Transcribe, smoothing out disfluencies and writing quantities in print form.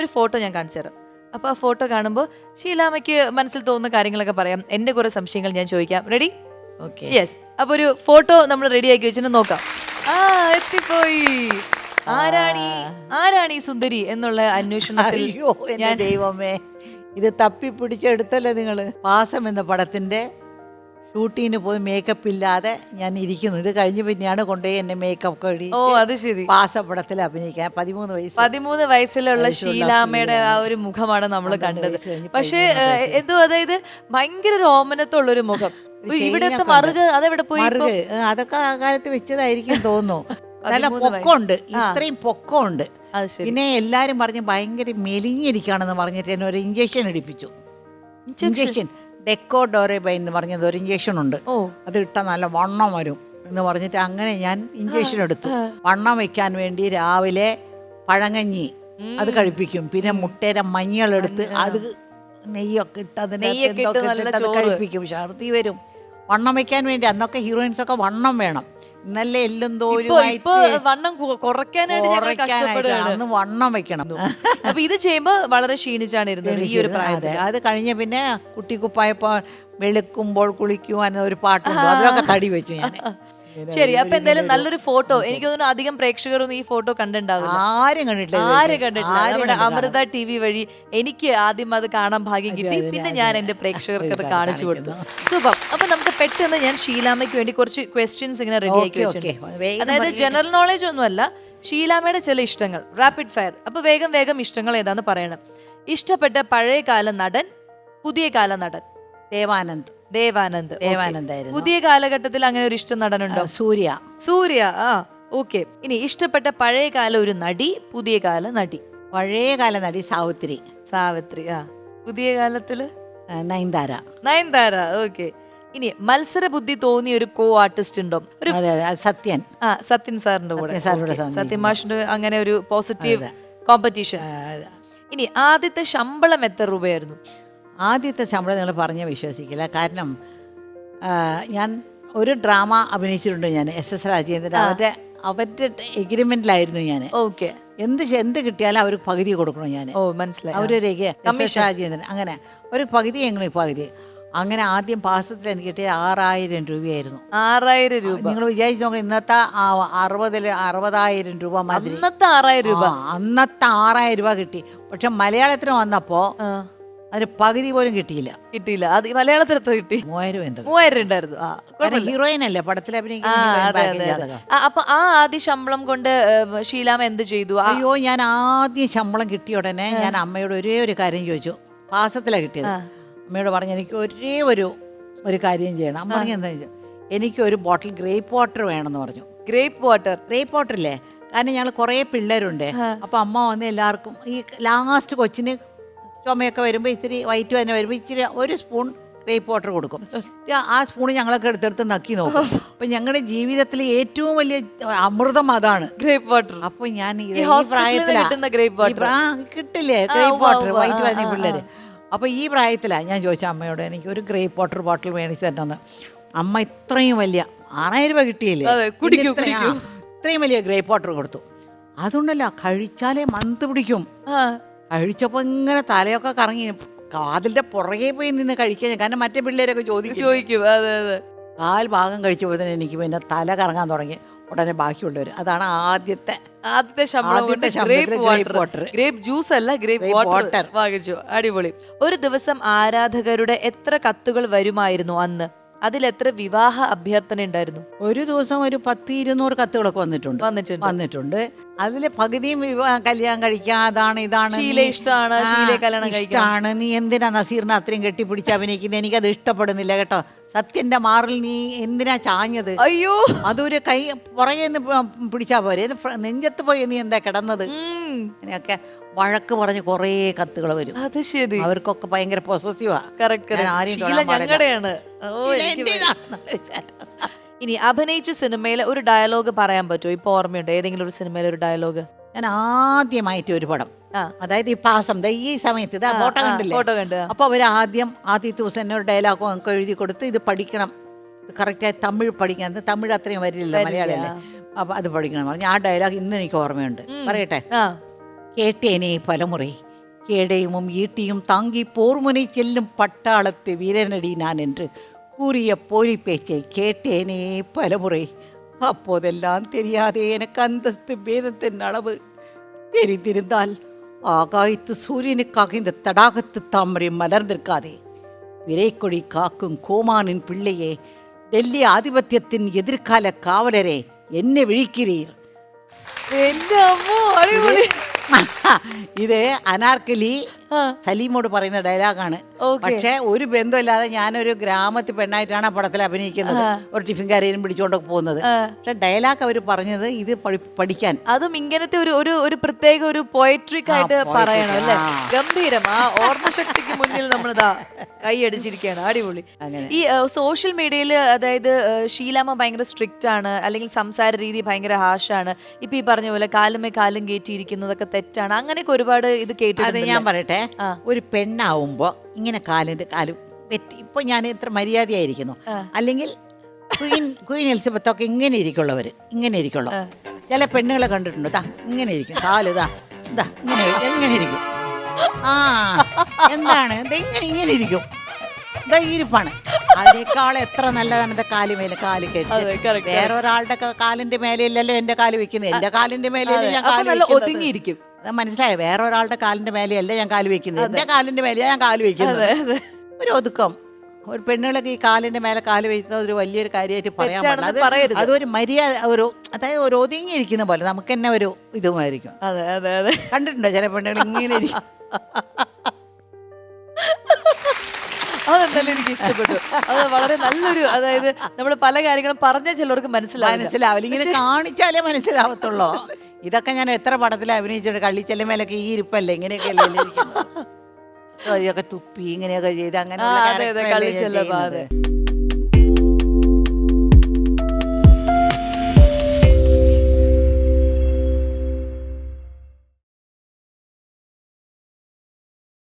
ഒരു ഫോട്ടോ ഞാൻ കാണിച്ചു തരാം. അപ്പൊ ആ ഫോട്ടോ കാണുമ്പോൾ ഷീലാമ്മയ്ക്ക് മനസ്സിൽ തോന്നുന്ന കാര്യങ്ങളൊക്കെ പറയാം, എന്റെ കുറെ സംശയങ്ങൾ ഞാൻ ചോദിക്കാം. റെഡി? ഓക്കെ. യെസ്. അപ്പൊ ഒരു ഫോട്ടോ നമ്മൾ റെഡി ആക്കി വെച്ചിട്ട് നോക്കാം. ആ എത്തിപ്പോയി. ആരാണീ സുന്ദരി എന്നുള്ള അന്വേഷണത്തിൽ അയ്യോ എന്റെ ദൈവമേ, ഇത് തപ്പിപ്പിടിച്ചെടുത്തല്ലേ നിങ്ങള്. പാസം എന്ന പടത്തിന്റെ ഷൂട്ടിങ്ങിന് പോയി മേക്കപ്പ് ഇല്ലാതെ ഞാൻ ഇരിക്കുന്നു. ഇത് കഴിഞ്ഞ് പിന്നെയാണ് കൊണ്ടുപോയി എന്നെ മേക്കപ്പ് കഴി. ഓ അത് ശരി. പാസപ്പടത്തിൽ അഭിനയിക്കാൻ 13 വയസ്സിലുള്ള ഷീലാമ്മയുടെ ആ ഒരു മുഖമാണ് നമ്മൾ കണ്ടത്. പക്ഷെ എന്തോ അതായത് ഭയങ്കര രോമനത്തുള്ളൊരു മുഖം. ഇവിടത്തെ മറുക് അതെവിടെ പോയി? അതൊക്കെ ആ കാലത്ത് വെച്ചതായിരിക്കും തോന്നുന്നു. നല്ല പൊക്കമുണ്ട്, ഇത്രയും പൊക്കമുണ്ട്. പിന്നെ എല്ലാരും പറഞ്ഞ് ഭയങ്കര മെലിഞ്ഞിരിക്കുകയാണെന്ന് പറഞ്ഞിട്ട് എന്നെ ഒരു ഇഞ്ചക്ഷൻ എടുപ്പിച്ചു. ഇഞ്ചക്ഷൻ ഡെക്കോഡോറേബൈ എന്ന് പറഞ്ഞത് ഒരു ഇഞ്ചക്ഷൻ ഉണ്ട്, അത് ഇട്ടാൽ നല്ല വണ്ണം വരും എന്ന് പറഞ്ഞിട്ട് അങ്ങനെ ഞാൻ ഇഞ്ചക്ഷൻ എടുത്തു. വണ്ണം വെക്കാൻ വേണ്ടി രാവിലെ പഴങ്കഞ്ഞി അത് കഴിപ്പിക്കും. പിന്നെ മുട്ടയുടെ മഞ്ഞളെടുത്ത് അത് നെയ്യൊക്കെ ഇട്ട് അത് കഴിപ്പിക്കും. ഛർദി വരും. വണ്ണം വെക്കാൻ വേണ്ടി അന്നൊക്കെ ഹീറോയിൻസ് ഒക്കെ വണ്ണം വേണം. ഇന്നല്ലേ എല്ലും വണ്ണം കുറയ്ക്കാനായിട്ട് അന്ന് വണ്ണം വെക്കണം. അപ്പൊ ഇത് ചെയ്യുമ്പോ വളരെ ക്ഷീണിച്ചാണ് ഇരുന്നത് ഈ ഒരു പ്രായത്തിൽ. അത് കഴിഞ്ഞ പിന്നെ കുട്ടിക്കുപ്പായപ്പോ വെളുക്കുമ്പോൾ കുളിക്കുവാൻ ഒരു പാട്ടുണ്ട്, അതിലൊക്കെ തടി വെച്ചു ഞാൻ. ശരി. അപ്പൊ എന്തായാലും നല്ലൊരു ഫോട്ടോ, എനിക്ക് തോന്നുന്നു അധികം പ്രേക്ഷകരൊന്നും ഈ ഫോട്ടോ കണ്ടിട്ടുണ്ടാവില്ല. ആരും കണ്ടിട്ടില്ല. നമ്മുടെ അമൃത TV വഴി എനിക്ക് ആദ്യം അത് കാണാൻ ഭാഗ്യം കിട്ടി. പിന്നെ ഞാൻ എന്റെ പ്രേക്ഷകർക്ക് അത് കാണിച്ചു കൊടുത്തു. സൂപ്പർ. അപ്പൊ നമുക്ക് പെട്ടെന്ന് ഞാൻ ഷീലാമ്മയ്ക്ക് വേണ്ടി കുറച്ച് ക്വസ്റ്റ്യൻസ് ഇങ്ങനെ റെഡി ആക്കി വെച്ചിട്ടുണ്ട്. അതായത് ജനറൽ നോളജ് ഒന്നുമല്ല, ഷീലാമ്മയുടെ ചില ഇഷ്ടങ്ങൾ, റാപ്പിഡ് ഫയർ. അപ്പൊ വേഗം ഇഷ്ടങ്ങൾ ഏതാന്ന് പറയണം. ഇഷ്ടപ്പെട്ട പഴയകാല നടൻ, പുതിയ കാല നടൻ? ദേവാനന്ദ്. പുതിയ കാലഘട്ടത്തിൽ അങ്ങനെ ഒരു ഇഷ്ട നടനുണ്ടോ? സൂര്യ. ആ ഓക്കെ. ഇനി ഇഷ്ടപ്പെട്ട പഴയകാല ഒരു നടി, പുതിയ കാല നടി? പഴയകാല നടി സാവിത്രി. ആ പുതിയ കാലത്തില് നയൻതാര. ഓക്കെ. ഇനി മത്സര ബുദ്ധി തോന്നിയ ഒരു കോ ആർട്ടിസ്റ്റ് ഉണ്ടോ? സത്യൻ സാറിന്റെ കൂടെ. സത്യൻ മാഷിന്റെ അങ്ങനെ ഒരു പോസിറ്റീവ് കോമ്പറ്റീഷൻ. ഇനി ആദ്യത്തെ ശമ്പളം എത്ര രൂപയായിരുന്നു? ആദ്യത്തെ ശമ്പളം നിങ്ങൾ പറഞ്ഞ വിശ്വസിക്കില്ല. കാരണം ഞാൻ ഒരു ഡ്രാമ അഭിനയിച്ചിട്ടുണ്ട് ഞാൻ, SS രാജേന്ദ്രൻ. അവരുടെ എഗ്രിമെന്റിലായിരുന്നു ഞാൻ. ഓക്കെ. എന്ത് കിട്ടിയാലും അവർക്ക് പകുതി കൊടുക്കണം ഞാൻ. മനസ്സിലായി. അവരൊരു SS രാജേന്ദ്രൻ അങ്ങനെ ഒരു പകുതി അങ്ങനെ ആദ്യം പാസത്തിൽ എനിക്ക് കിട്ടിയത് 6000 രൂപയായിരുന്നു. 6000 രൂപ. നിങ്ങൾ വിചാരിച്ചു നോക്കാം, ഇന്നത്തെ 60,000 രൂപ മാതിരി. അന്നത്തെ 6000 രൂപ കിട്ടി. പക്ഷെ മലയാളത്തിന് വന്നപ്പോ അതിന് പകുതി പോലും കിട്ടിയില്ല. അത് മലയാളത്തിൽ കിട്ടി 3000 ഉണ്ടായിരുന്നു. ഹീറോയിൻ അല്ലേ പടത്തിൽ അഭിനയിക്കുന്നത്. അപ്പൊ ആ ആദ്യ ശമ്പളം കൊണ്ട് ഷീലാമ്മ എന്ത് ചെയ്തു? അയ്യോ, ഞാൻ ആദ്യം ശമ്പളം കിട്ടിയ ഉടനെ ഞാൻ അമ്മയോട് ഒരേ ഒരു കാര്യം ചോദിച്ചു. പാസത്തിലാണ് കിട്ടിയത്. അമ്മയോട് പറഞ്ഞു, എനിക്ക് ഒരേ ഒരു കാര്യം ചെയ്യണം. അമ്മ പറഞ്ഞു, എന്താ ചോദിച്ചു, എനിക്ക് ഒരു ബോട്ടിൽ ഗ്രേപ്പ് വാട്ടർ വേണമെന്ന് പറഞ്ഞു. ഗ്രേപ്പ് വാട്ടർ ഇല്ലേ? കാരണം ഞങ്ങൾ കുറേ പിള്ളേരുണ്ട്. അപ്പൊ അമ്മ വന്ന് എല്ലാവർക്കും ഈ ലാസ്റ്റ് കൊച്ചിന് ചുമയൊക്കെ വരുമ്പോൾ ഇത്തിരി വയറ്റ് തന്നെ വരുമ്പോൾ ഇച്ചിരി ഒരു സ്പൂൺ ഗ്രേപ്പ് വാട്ടർ കൊടുക്കും. ആ സ്പൂണ് ഞങ്ങളൊക്കെ എടുത്തെടുത്ത് നക്കി നോക്കും. അപ്പൊ ഞങ്ങളുടെ ജീവിതത്തിലെ ഏറ്റവും വലിയ അമൃതം അതാണ് ഗ്രേപ്പ് വാട്ടർ. അപ്പൊ ഞാൻ കിട്ടില്ലേ ഗ്രേപ്പ് വാട്ടർ വയറ്റ് വരുന്ന പിള്ളേര്. അപ്പൊ ഈ പ്രായത്തിലാണ് ഞാൻ ചോദിച്ച അമ്മയോട്, എനിക്ക് ഒരു ഗ്രേപ്പ് വാട്ടർ ബോട്ടിൽ മേടിച്ച് തരണമെന്ന്. അമ്മ ഇത്രയും വലിയ 6000 രൂപ കിട്ടിയില്ലേ, ഇത്രയും വലിയ ഗ്രേപ്പ് വാട്ടർ കൊടുത്തു. അതുകൊണ്ടല്ല, കഴിച്ചാലേ മന്ത് പിടിക്കും. കഴിച്ചപ്പോൾ ഇങ്ങനെ തലയൊക്കെ കറങ്ങി കാതിന്റെ പുറകെ പോയി നിന്ന് കഴിക്കാൻ. കാരണം മറ്റേ പിള്ളേരൊക്കെ ചോദിക്കും. കാൽ ഭാഗം കഴിച്ചപ്പോൾ തന്നെ എനിക്ക് പിന്നെ തല കറങ്ങാൻ തുടങ്ങി. ഉടനെ ബാക്കിയുള്ളവർ. അതാണ് ആദ്യത്തെ ഗ്രേപ്പ് ജ്യൂസ് അല്ല, ഗ്രേപ്പ് വാട്ടർ വാങ്ങിച്ചു. അടിപൊളി. ഒരു ദിവസം ആരാധകരുടെ എത്ര കത്തുകൾ വരുമായിരുന്നു അന്ന്? അതിലെത്ര വിവാഹ അഭ്യർത്ഥന ഉണ്ടായിരുന്നു? ഒരു ദിവസം ഒരു 100-200 കത്തുകളൊക്കെ വന്നിട്ടുണ്ട്. അതില് പകുതിയും കല്യാണം കഴിക്കാൻ, ഇതാണ് ഇഷ്ടമാണ്, നീ എന്തിനാ നസീറിനെ അത്രയും കെട്ടിപ്പിടിച്ച് അഭിനയിക്കുന്നത്, എനിക്കത് ഇഷ്ടപ്പെടുന്നില്ല കേട്ടോ, സത്യന്റെ മാറിൽ നീ എന്തിനാ ചാഞ്ഞത്, അയ്യോ അതൊരു കൈ പുറകെ പിടിച്ചാ പോരെ, നെഞ്ചത്ത് പോയി നീ എന്താ കിടന്നത്, അങ്ങനെയൊക്കെ വഴക്ക് പറഞ്ഞ് കുറേ കത്തുകൾ വരും. അത് ശരി. അവർക്കൊക്കെ ഭയങ്കര പൊസസീവാ. ഇനി അഭിനയിച്ച സിനിമയിലെ ഒരു ഡയലോഗ് പറയാൻ പറ്റുമോ? ഇപ്പൊ ഓർമ്മയുണ്ടോ ഏതെങ്കിലും ഒരു സിനിമയിലെ ഒരു ഡയലോഗ്? ഞാൻ ആദ്യമായിട്ട് ഒരു പടം, അതായത് ഈ പാസം ഈ സമയത്ത് ഫോട്ടോ കണ്ടില്ലേ, അപ്പൊ അവർ ആദ്യത്തെ ദിവസം തന്നെ ഒരു ഡയലോഗ് നമുക്ക് എഴുതി കൊടുത്ത്, ഇത് പഠിക്കണം, കറക്റ്റായി തമിഴ് പഠിക്കാൻ. തമിഴ് അത്രയും വരില്ലല്ലോ, മലയാളമല്ലേ, അപ്പൊ അത് പഠിക്കണം പറഞ്ഞു. ആ ഡയലോഗ് ഇന്ന് എനിക്ക് ഓർമ്മയുണ്ട്. പറയട്ടെ? കേട്ടേനേ പലമുறை கேடயமும் ஈட்டியும் தாங்கி போர்முனை செல்லும் பட்டாளத்து வீரனடி நான் என்று கூறிய போலி பேச்சை கேட்டேனே பலமுறை. அப்போதெல்லாம் தெரியாதே எனக்கு அந்தஸ்து பேதத்தின் அளவு. தெரிந்திருந்தால் ஆகாயத்து சூரியனுக்காக இந்த தடாகத்து தாமரை மலர்ந்திருக்காதே. விரைக்கொடி காக்கும் கோமானின் பிள்ளையே, டெல்லி ஆதிபத்தியத்தின் எதிர்கால காவலரே, என்ன விழிக்கிறீர்? എന്റെ അമ്മോ അടിപൊളി. ഇത് അനാർക്കലി സലീമോട് പറയുന്ന ഡയലോഗാണ്. പക്ഷെ ഒരു ബന്ധമില്ലാതെ ഞാനൊരു ഗ്രാമത്തിൽ പെണ്ണായിട്ടാണ് ആ പടത്തിൽ അഭിനയിക്കുന്നത്. ഒരു ടിഫിൻ കാരേനും പിടിച്ചുകൊണ്ടൊക്കെ പോകുന്നത്. പക്ഷെ ഡയലോഗ് അവർ പറഞ്ഞത് ഇത് പഠിക്കാൻ, അതും ഇങ്ങനത്തെ ഒരു ഒരു ഒരു പ്രത്യേക ഒരു പോയട്രിക് ആയിട്ട് പറയണം അല്ലേ? ഗംഭീരം. ആ ഓർമ്മശക്തിക്ക് മുന്നിൽ നമ്മളിതാ കൈയടിച്ചിരിക്കുകയാണ്. അടിപൊളി. ഈ സോഷ്യൽ മീഡിയയിൽ അതായത് ഷീലാമ്മ ഭയങ്കര സ്ട്രിക്റ്റ് ആണ്, അല്ലെങ്കിൽ സംസാര രീതി ഭയങ്കര ഹാഷാണ്, ഇപ്പൊ ഈ പറഞ്ഞ പോലെ കാലുമേ കാലും കയറ്റിയിരിക്കുന്നതൊക്കെ തെറ്റാണ്, അങ്ങനെയൊക്കെ ഒരുപാട് ഇത് കേട്ടിട്ടുണ്ട്. ഞാൻ പറയട്ടെ, ഒരു പെണ്ണാവുമ്പോ ഇങ്ങനെ കാലിന്റെ കാലും ഇപ്പൊ ഞാൻ ഇത്ര മര്യാദയായിരിക്കുന്നു. അല്ലെങ്കിൽ ക്വീൻ എലിസബത്ത് ഒക്കെ ഇങ്ങനെ ഇരിക്കുള്ളവര്, ഇങ്ങനെ ഇരിക്കുള്ളൂ. ചില പെണ്ണുകളെ കണ്ടിട്ടുണ്ട്, ഇതാ ഇങ്ങനെ ഇരിക്കും കാല്, ഇതാ ഇതാ ഇങ്ങനെ എങ്ങനെ ഇരിക്കും. ആ എന്താണ് ഇങ്ങനെ ഇങ്ങനെ ഇരിക്കും, ഇതാ ഇരിപ്പാണ്. അതിനേക്കാൾ എത്ര നല്ലതാണ് കാല് മേലെ കാല് കെട്ടി. വേറൊരാളുടെ കാലിന്റെ മേലെയല്ലല്ലോ എന്റെ കാല് വെക്കുന്നത്, എന്റെ കാലിന്റെ മേലെയല്ലേ ഞാൻ കാല് ഒതുങ്ങിയിരിക്കും. മനസ്സിലായോ? വേറെ ഒരാളുടെ കാലിന്റെ മേലെയല്ല ഞാൻ കാല് വെക്കുന്നത്, എന്റെ കാലിന്റെ മേലെയാ ഞാൻ കാല് വെക്കുന്നത്. ഒരു ഒതുക്കം. ഒരു പെണ്ണുകളൊക്കെ ഈ കാലിന്റെ മേലെ കാല് വെക്കുന്നത് ഒരു വലിയൊരു കാര്യമായിട്ട് പറയാൻ പാടില്ല. അതൊരു മര്യാദ, ഒരു അതായത് ഒരു ഒതുങ്ങിയിരിക്കുന്ന പോലെ നമുക്ക് തന്നെ ഒരു ഇതുമായിരിക്കും. കണ്ടിട്ടുണ്ടോ ചില പെണ്ണുകൾ ഇങ്ങനെ ഇരിക്കും? അതെന്തായാലും എനിക്ക് ഇഷ്ടപ്പെട്ടു. അത് വളരെ നല്ലൊരു, അതായത് നമ്മൾ പല കാര്യങ്ങളും പറഞ്ഞ ചിലർക്ക് മനസ്സിലാവില്ല, ഇങ്ങനെ കാണിച്ചാലേ മനസ്സിലാവത്തുള്ളൂ. ഇതൊക്കെ ഞാൻ എത്ര പടത്തിൽ അഭിനയിച്ചിട്ട് കള്ളിച്ചെല്ലമേലൊക്കെ ഈ ഇരിപ്പല്ലേ ഇങ്ങനെയൊക്കെ അല്ലേ ഇരിക്കുന്നത്. തുപ്പി ഇങ്ങനെയൊക്കെ ചെയ്ത് അങ്ങനെ